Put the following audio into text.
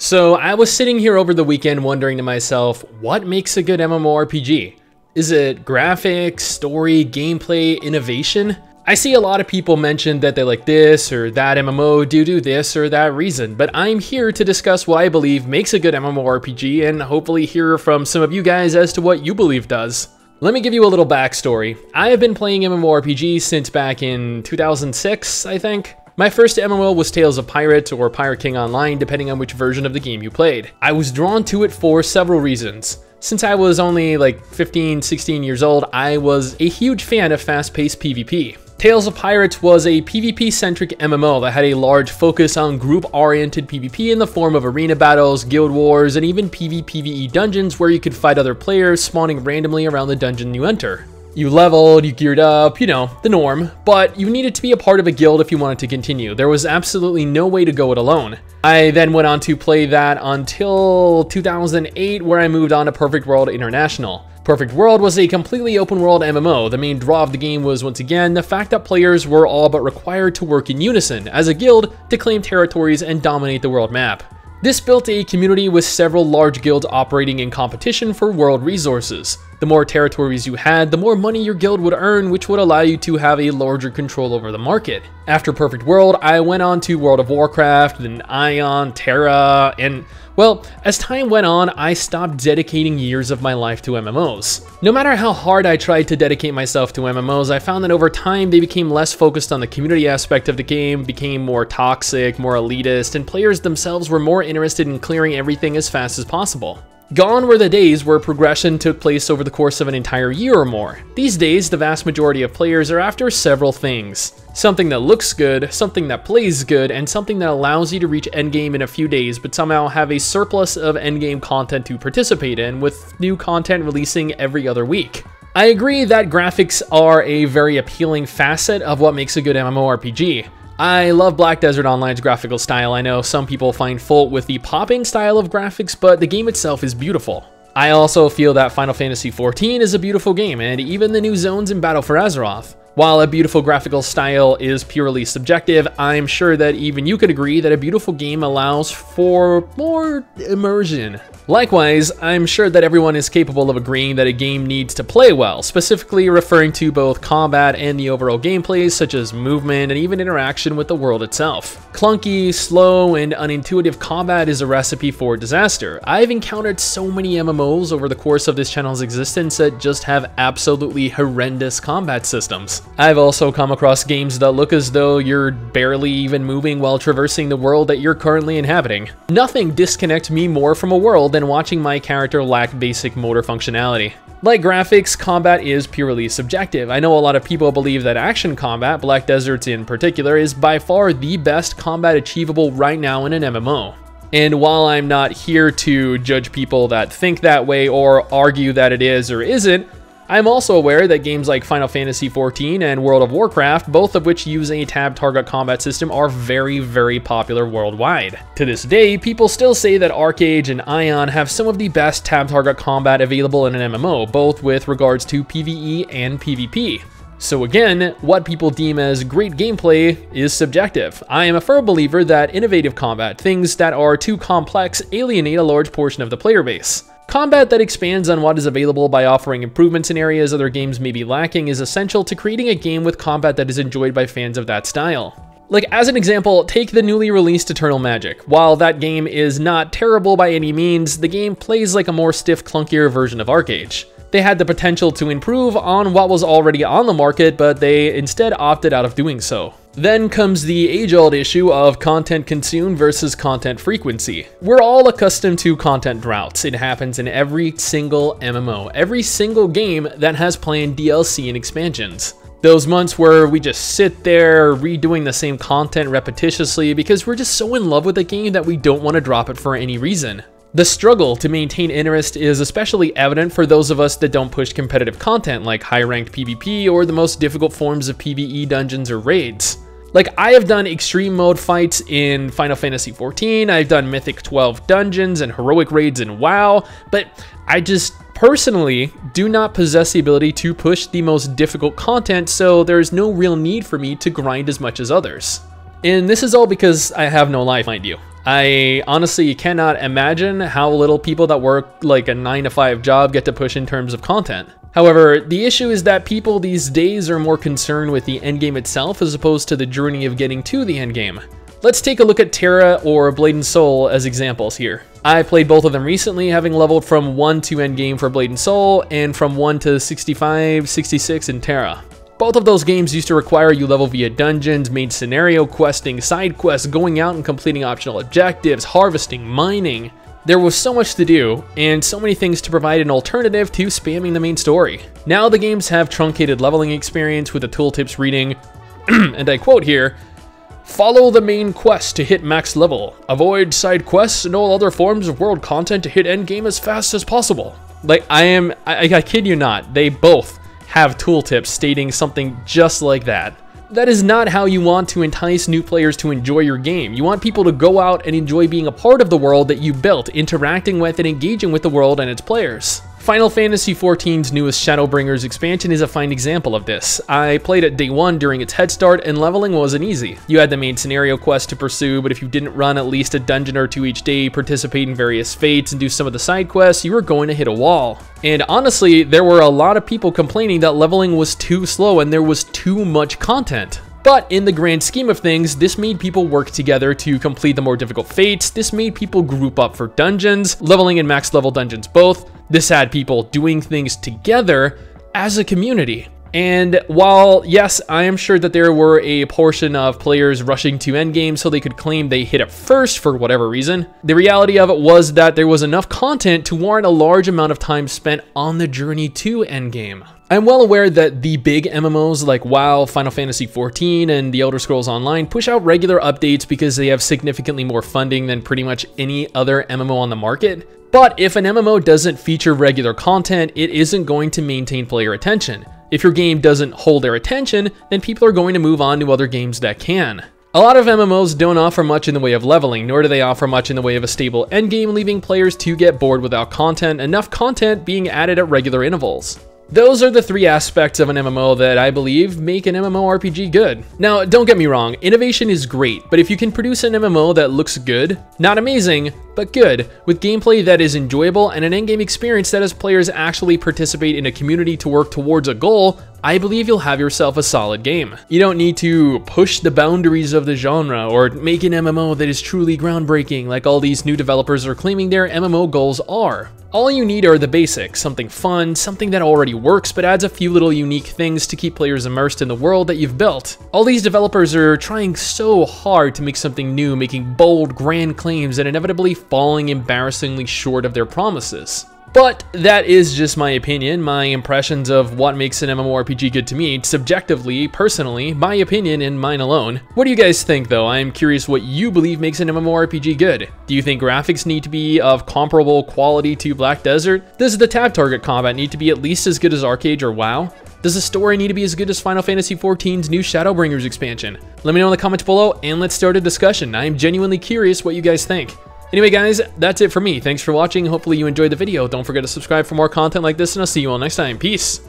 So I was sitting here over the weekend wondering to myself, what makes a good MMORPG? Is it graphics, story, gameplay, innovation? I see a lot of people mention that they like this or that MMO due to this or that reason, but I'm here to discuss what I believe makes a good MMORPG and hopefully hear from some of you guys as to what you believe does. Let me give you a little backstory. I have been playing MMORPGs since back in 2006, I think. My first MMO was Tales of Pirate or Pirate King Online, depending on which version of the game you played. I was drawn to it for several reasons. Since I was only like 15, 16 years old, I was a huge fan of fast-paced PvP. Tales of Pirates was a PvP-centric MMO that had a large focus on group-oriented PvP in the form of arena battles, guild wars, and even PvPvE dungeons where you could fight other players spawning randomly around the dungeon you enter. You leveled, you geared up, you know, the norm, but you needed to be a part of a guild if you wanted to continue. There was absolutely no way to go it alone. I then went on to play that until 2008, where I moved on to Perfect World International. Perfect World was a completely open world MMO. The main draw of the game was, once again, the fact that players were all but required to work in unison as a guild to claim territories and dominate the world map. This built a community with several large guilds operating in competition for world resources. The more territories you had, the more money your guild would earn, which would allow you to have a larger control over the market. After Perfect World, I went on to World of Warcraft, then Ion, Terra, and well, as time went on, I stopped dedicating years of my life to MMOs. No matter how hard I tried to dedicate myself to MMOs, I found that over time they became less focused on the community aspect of the game, became more toxic, more elitist, and players themselves were more interested in clearing everything as fast as possible. Gone were the days where progression took place over the course of an entire year or more. These days, the vast majority of players are after several things. Something that looks good, something that plays good, and something that allows you to reach endgame in a few days but somehow have a surplus of endgame content to participate in, with new content releasing every other week. I agree that graphics are a very appealing facet of what makes a good MMORPG. I love Black Desert Online's graphical style. I know some people find fault with the pop-in style of graphics, but the game itself is beautiful. I also feel that Final Fantasy XIV is a beautiful game, and even the new zones in Battle for Azeroth. While a beautiful graphical style is purely subjective, I'm sure that even you could agree that a beautiful game allows for more immersion. Likewise, I'm sure that everyone is capable of agreeing that a game needs to play well, specifically referring to both combat and the overall gameplay, such as movement and even interaction with the world itself. Clunky, slow, and unintuitive combat is a recipe for disaster. I've encountered so many MMOs over the course of this channel's existence that just have absolutely horrendous combat systems. I've also come across games that look as though you're barely even moving while traversing the world that you're currently inhabiting. Nothing disconnects me more from a world than watching my character lack basic motor functionality. Like graphics, combat is purely subjective. I know a lot of people believe that action combat, Black Desert's in particular, is by far the best combat achievable right now in an MMO. And while I'm not here to judge people that think that way or argue that it is or isn't, I'm also aware that games like Final Fantasy XIV and World of Warcraft, both of which use a tab target combat system, are very, very popular worldwide. To this day, people still say that Arcade and Ion have some of the best tab target combat available in an MMO, both with regards to PvE and PvP. So again, what people deem as great gameplay is subjective. I am a firm believer that innovative combat, things that are too complex, alienate a large portion of the player base. Combat that expands on what is available by offering improvements in areas other games may be lacking is essential to creating a game with combat that is enjoyed by fans of that style. Like, as an example, take the newly released Eternal Magic. While that game is not terrible by any means, the game plays like a more stiff, clunkier version of Arcade. They had the potential to improve on what was already on the market, but they instead opted out of doing so. Then comes the age-old issue of content consumed versus content frequency. We're all accustomed to content droughts. It happens in every single MMO, every single game that has planned DLC and expansions. Those months where we just sit there redoing the same content repetitiously because we're just so in love with the game that we don't want to drop it for any reason. The struggle to maintain interest is especially evident for those of us that don't push competitive content like high-ranked PvP or the most difficult forms of PvE dungeons or raids. Like, I have done extreme mode fights in Final Fantasy XIV, I've done Mythic 12 dungeons and heroic raids in WoW, but I just personally do not possess the ability to push the most difficult content, so there's no real need for me to grind as much as others. And this is all because I have no life, mind you. I honestly cannot imagine how little people that work like a 9-to-5 job get to push in terms of content. However, the issue is that people these days are more concerned with the endgame itself as opposed to the journey of getting to the endgame. Let's take a look at Terra or Blade and Soul as examples here. I played both of them recently, having leveled from 1 to endgame for Blade and Soul, and from 1 to 65, 66 in Terra. Both of those games used to require you level via dungeons, main scenario questing, side quests, going out and completing optional objectives, harvesting, mining. There was so much to do, and so many things to provide an alternative to spamming the main story. Now the games have truncated leveling experience with the tooltips reading, and I quote here, "Follow the main quest to hit max level. Avoid side quests and all other forms of world content to hit endgame as fast as possible." Like, I kid you not, they both have tooltips stating something just like that. That is not how you want to entice new players to enjoy your game. You want people to go out and enjoy being a part of the world that you built, interacting with and engaging with the world and its players. Final Fantasy XIV's newest Shadowbringers expansion is a fine example of this. I played it day one during its head start, and leveling wasn't easy. You had the main scenario quest to pursue, but if you didn't run at least a dungeon or two each day, participate in various fates, and do some of the side quests, you were going to hit a wall. And honestly, there were a lot of people complaining that leveling was too slow and there was too much content. But in the grand scheme of things, this made people work together to complete the more difficult fates. This made people group up for dungeons, leveling and max level dungeons both. This had people doing things together as a community. And while, yes, I am sure that there were a portion of players rushing to endgame so they could claim they hit it first for whatever reason, the reality of it was that there was enough content to warrant a large amount of time spent on the journey to endgame. I'm well aware that the big MMOs like WoW, Final Fantasy XIV, and The Elder Scrolls Online push out regular updates because they have significantly more funding than pretty much any other MMO on the market. But if an MMO doesn't feature regular content, it isn't going to maintain player attention. If your game doesn't hold their attention, then people are going to move on to other games that can. A lot of MMOs don't offer much in the way of leveling, nor do they offer much in the way of a stable endgame, leaving players to get bored without content, enough content being added at regular intervals. Those are the three aspects of an MMO that I believe make an MMORPG good. Now, don't get me wrong, innovation is great, but if you can produce an MMO that looks good, not amazing, but good, with gameplay that is enjoyable and an endgame experience that has players actually participate in a community to work towards a goal, I believe you'll have yourself a solid game. You don't need to push the boundaries of the genre or make an MMO that is truly groundbreaking like all these new developers are claiming their MMO goals are. All you need are the basics, something fun, something that already works but adds a few little unique things to keep players immersed in the world that you've built. All these developers are trying so hard to make something new, making bold, grand claims and inevitably falling embarrassingly short of their promises. But that is just my opinion, my impressions of what makes an MMORPG good to me, subjectively, personally, my opinion and mine alone. What do you guys think though? I am curious what you believe makes an MMORPG good. Do you think graphics need to be of comparable quality to Black Desert? Does the tab target combat need to be at least as good as Arcade or WoW? Does the story need to be as good as Final Fantasy XIV's new Shadowbringers expansion? Let me know in the comments below and let's start a discussion. I am genuinely curious what you guys think. Anyway guys, that's it for me. Thanks for watching. Hopefully you enjoyed the video. Don't forget to subscribe for more content like this and I'll see you all next time. Peace.